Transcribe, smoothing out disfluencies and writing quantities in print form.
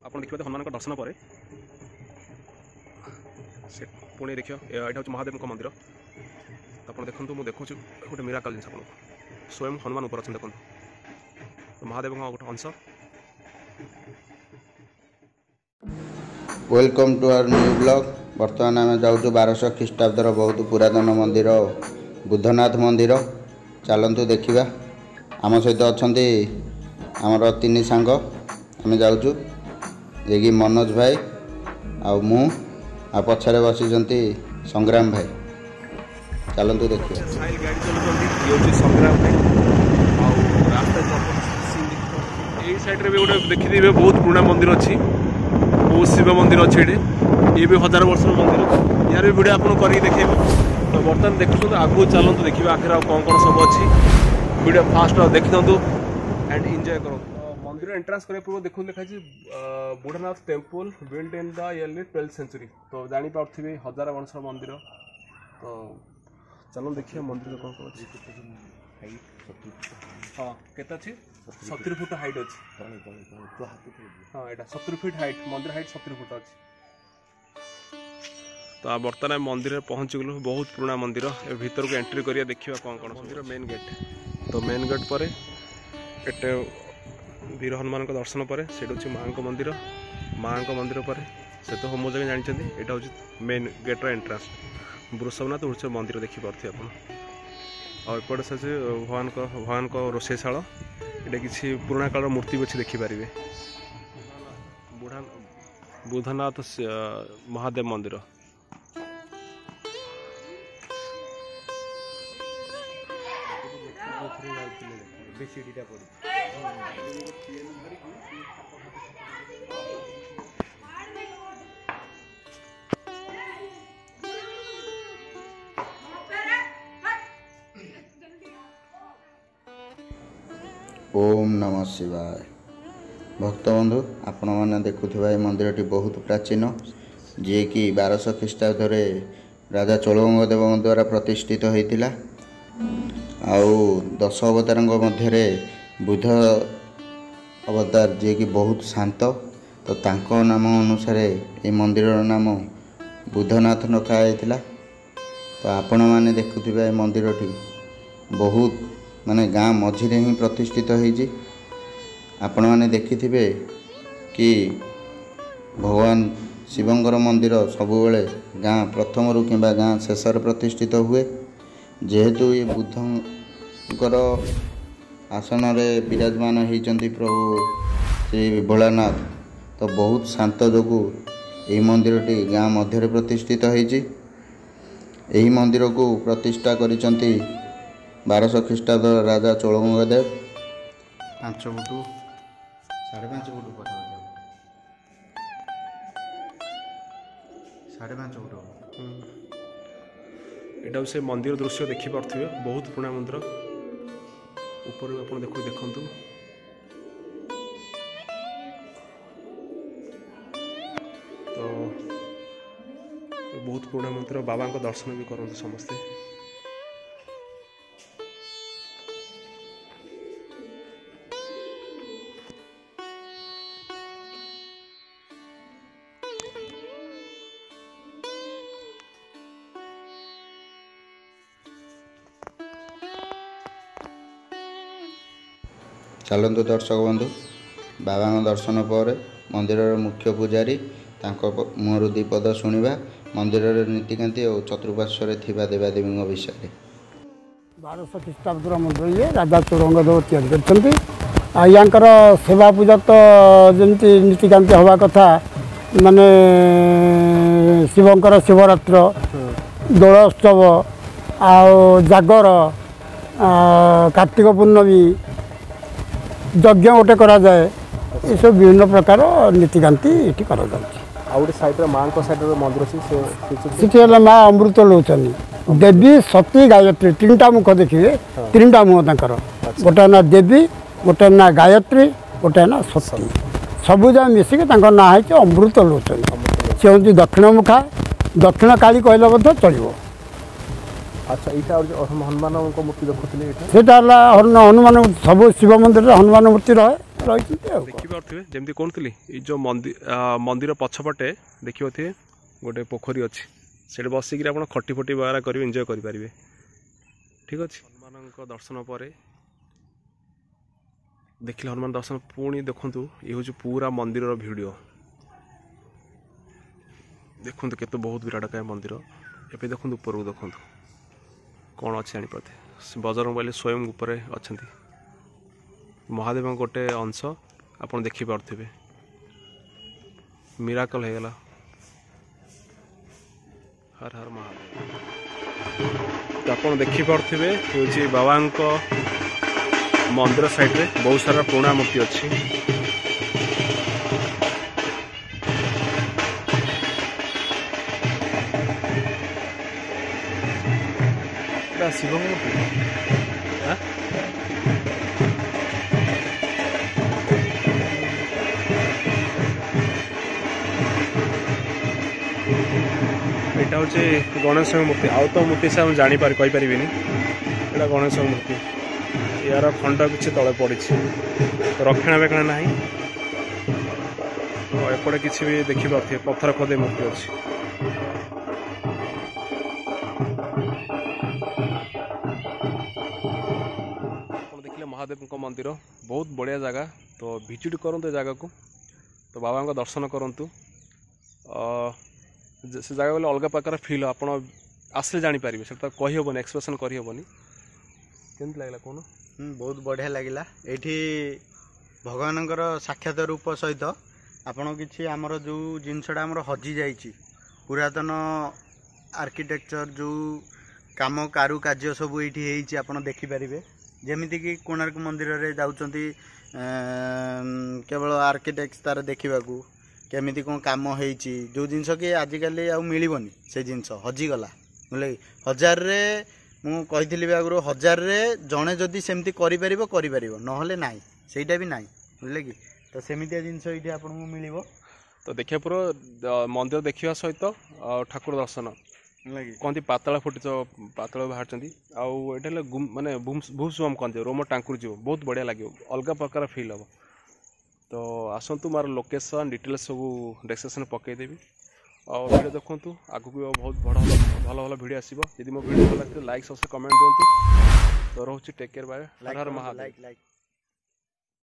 आप देखिए हनुमान दर्शन पर से पुणी देख यहाँ हूँ महादेव मंदिर तो आप देखो मुझे देखो गोटे मिराकल जिन आपको स्वयं हनुमान ऊपर अच्छा देखो महादेव गोटे अंश। Welcome to our new blog. बर्तमान आम जाऊँ 1200 ख्रीष्टाब्दर बहुत पुरातन मंदिर बुद्धनाथ मंदिर। चलतु देखा आम सहित अच्छा आमर 3 सांग आम जाऊँ ये मनोज भाई मु आ पछारे बसी संग्राम भाई। चलतु देखिए साइड भी गोटे देखिए बहुत पुराना मंदिर अच्छी बहुत शिव मंदिर अच्छे ये भी 1000 वर्ष मंदिर यार भी वीडियो आपको करके देखे। तो बर्तमान देखुं आगू चलते देखिए आखिर कौन कौन सब अच्छी वीडियो फास्ट देखी दिखाँ एंड एंजॉय करो। मंदिर एंट्रांस करने पूर्व देखो लिखा Budhanath temple build in the early 12th century. तो जानीपे 1000 वर्ष मंदिर। तो चलो देखिए मंदिर कौन कौन अच्छी। हाँ केते अच्छी 70 फुट हाइट अच्छी। हाँ यहाँ 70 फीट हाइट मंदिर हाइट 70 फुट अच्छी। तो आप बर्तमान मंदिर पहुँची गलु बहुत पुराना मंदिर भीतर को एंट्री करिया देखिए कौन कौन मंदिर मेन गेट। तो मेन गेट पर एटे वीर हनुमान दर्शन पर से माँ मंदिर पर से तो होम जगह जानते यहाँ हूँ मेन गेट्र एंट्रांस वृषभनाथ वृषभ मंदिर देखिपे आप एपटे से भगवान को रोषेशाला ये किसी पुराना काल मूर्ति अच्छी देखिपारे बुद्धनाथ महादेव मंदिर। ओम नमः शिवाय। भक्तबंधु आपण मैंने देखुवा ये मंदिरटी बहुत प्राचीन जी कि 1200 ख्रीष्टाब्द राजा चोलगंग देव द्वारा प्रतिष्ठित होता। आउ 10 अवतार मध्य बुद्ध अवतार जी कि बहुत शांत। तो तांको नाम अनुसार ये मंदिर नाम बुद्धनाथ रखाइला। तो आपण मैंने देखुवा ये मंदिरटी बहुत माने गाँ मझिरे ही प्रतिष्ठित होइछि। आपण माने देखिथिबे कि भगवान शिवंकर मंदिर सबुबले गाँ प्रथम रू किंबा गाँ शेषर प्रतिष्ठित हुए। जेहेतु ये बुद्धंकर आसन रे विराजमान होइचंती प्रभु श्री भोलानाथ। तो बहुत शांत जोगु यही मंदिरटी गाँ मध्य प्रतिष्ठित होइछि। यही मंदिर को प्रतिष्ठा करिचंती 1200 ख्रीष्टाब्द राजा चोलगंग देव 5 फुट 5.5 फुट पर 5.5 फुट यहाँ से मंदिर दृश्य देखिपे बहुत पुराना मंदिर ऊपर आप देखु तो बहुत पुराना मंदिर बाबा को दर्शन भी करते समस्ते। चलतु दर्शक बंधु बाबा दर्शन पर मंदिर मुख्य पुजारी मुहर 2 पद शुणा मंदिर नीतिकांति और चतुर्पार्श्व थिबा देवादेवी विषय। 1200 ख्रीष्टाब्द मंदिर ये राजा चोलगंग देव तैयारी कर सेवा पूजा तो जमी नीतिकांति हवा कथा माने शिवंकर शिवरात्र दोलोत्सव आगर कार्तिक पूर्णमी यज्ञ गोटे करा जाए ये सब विभिन्न प्रकार नीतिकांति ये करा जाए। साइड माँ साइड मंदिर अच्छी माँ अमृत लोचनी देवी सती गायत्री 3टा मुख देखिए 3टा मुह तक गोटे ना देवी गोटे ना गायत्री गोटे ना सती सबुजा मिसिक ना है अमृत लोचनी सी हूँ दक्षिण मुखा दक्षिण काली कहले चलो। अच्छा यहाँ हनुमान मूर्ति देखुले हनुमान सब शिव मंदिर हनुमान मूर्ति रहे ରହିଛନ୍ତି ଆଉ ଦେଖିପାରୁଥିବେ ଯେମିତି କହୁଥିଲି ଏଇ ଯେଉଁ ମନ୍ଦିର ପଛପଟେ ଦେଖିପାରୁଥିବେ ଗୋଟେ ପୋଖରୀ ଅଛି ସେଠି ବସିକିରି ଆପଣ ଖଟି ଫଟି ବଗେରା କରିବେ ଏନ୍ଜୟ କରିପାରିବେ ଠିକ୍ ଅଛି ହନୁମାନଙ୍କ ଦର୍ଶନ ପରେ ଦେଖିଲେ ହନୁମାନ ଦର୍ଶନ ପୁଣି ଦେଖନ୍ତୁ ଇଏ ହେଉଛି ପୁରା ମନ୍ଦିରର ଭିଡ଼ିଓ ଦେଖନ୍ତୁ କେତେ ବହୁତ ବିରାଟକାୟ ମନ୍ଦିର ଏବେ ଦେଖନ୍ତୁ ଉପରକୁ ଦେଖନ୍ତୁ କ'ଣ ଅଛି ଜାଣିପାରୁଥିବେ ବଜରଙ୍ଗବାଲି ସ୍ୱୟଂ ଉପରେ ଅଛନ୍ତି ମହାଦେବଙ୍କ ଗୋଟେ ଅଂଶ ଆପଣ ଦେଖିପାରୁଥିବେ ମିରାକଲ ହେଇଗଲା ହର ହର ମହାଦେବ ତ ଆପଣ ଦେଖିପାରୁଥିବେ ହେଉଛି ବାବାଙ୍କ ମନ୍ଦିର ସାଇଡ଼ରେ ବହୁତ ସାରା ପୁରୁଣା ମୂର୍ତ୍ତି ଅଛି ଶିବଙ୍କ ମୂର୍ତ୍ତି এটা হচ্ছে গণেশଙ୍କ ମୂର୍ତ୍ତି ଆଉ ତ ମୂର୍ତ୍ତି ସେ ଆମେ କହିପାରିବିନି ଏଇଟା ଗଣେଶଙ୍କ ମୂର୍ତ୍ତି ଏହାର ଖଣ୍ଡ କିଛି ତଳେ ପଡ଼ିଛି ରକ୍ଷଣାବେକ୍ଷଣ ନାହିଁ ଏପଟେ କିଛି ବି ଦେଖିପାରୁଥିବେ ପଥର ଖୋଦେଇ ମୂର୍ତ୍ତି ଅଛି ଆପଣ ଦେଖିଲେ ମହାଦେବଙ୍କ ମନ୍ଦିର ବହୁତ ବଢ଼ିଆ ଜାଗା ତ ଭିଜିଟ୍ କରନ୍ତୁ ଏ ଜାଗାକୁ ତ ବାବାଙ୍କ ଦର୍ଶନ କରନ୍ତୁ ସେ ଜାଗା ଗଲେ ଅଲଗା ପ୍ରକାର ଫିଲ୍ ଆପଣ ଆସିଲେ ଜାଣିପାରିବେ ସେଟା କହିହେବନି ଏକ୍ସପ୍ରେସନ୍ କରିହେବନି କେମିତି ଲାଗିଲା କହୁନ ବହୁତ ବଢ଼ିଆ ଲାଗିଲା ଏଇଠି ଭଗବାନଙ୍କର ସାକ୍ଷାତ ରୂପ ସହିତ ଆପଣ କିଛି ଆମର ଯେଉଁ ଜିନିଷଟା ଆମର ହଜିଯାଇଛି ପୁରାତନ ଆର୍କିଟେକ୍ଚର ଯେଉଁ କାମ କାରୁକାର୍ଯ୍ୟ ସବୁ ଏଇଠି ହେଇଛି ଆପଣ ଦେଖିପାରିବେ ଯେମିତିକି କୋଣାର୍କ ମନ୍ଦିରରେ ଯାଉଛନ୍ତି କେବଳ ଆର୍କିଟେକ୍ଟ ତାର ଦେଖିବାକୁ କେମିତି କ'ଣ କାମ ହେଇଛି ଯେଉଁ ଜିନିଷ କି ଆଜିକାଲି ଆଉ ମିଳିବନି ସେ ଜିନିଷ ହଜିଗଲା ବୁଝିଲେ କି ହଜାରରେ ମୁଁ କହିଥିଲି ବି ଆଗରୁ ହଜାରରେ ଜଣେ ଯଦି ସେମିତି କରିପାରିବ ନହେଲେ ନାହିଁ ସେଇଟା ବି ନାହିଁ ବୁଝିଲେ କି ତ ସେମିତିଆ ଜିନିଷ ଏଇଠି ଆପଣଙ୍କୁ ମିଳିବ ତ ଦେଖିବା ପୁରା ମନ୍ଦିର ଦେଖିବା ସହିତ ଠାକୁର ଦର୍ଶନ କହନ୍ତି ପାତାଳ ଫୁଟିଛ ପାତାଳ ବାହାରିଛନ୍ତି ଆଉ ଏଇଟା ହେଲେ ମାନେ ଭୂସ୍ୱମ କହନ୍ତି ରୋମ ଟାଙ୍କୁରି ଯିବ ବହୁତ ବଢ଼ିଆ ଲାଗିବ ଅଲଗା ପ୍ରକାର ଫିଲ୍ ହେବ ତ ଆସନ୍ତୁ ମୋର ଲୋକେସନ୍ ଡିଟେଲ୍ସ ସବୁ ଡେସ୍କ୍ରିପ୍ସନ୍ରେ ପକାଇଦେବି ଆଉ ଭିଡ଼ିଓ ଦେଖନ୍ତୁ ଆଗକୁ ବହୁତ ଭଲ ଭିଡ଼ିଓ ଆସିବ ଯଦି ମୋ ଭିଡ଼ିଓ ଭଲ ଲାଗିଲେ ଲାଇକ୍ ସବସ୍କ୍ରାଇବ୍ କମେଣ୍ଟ ଦିଅନ୍ତୁ ତ ରହୁଛି take care bye Har Har Mahadev.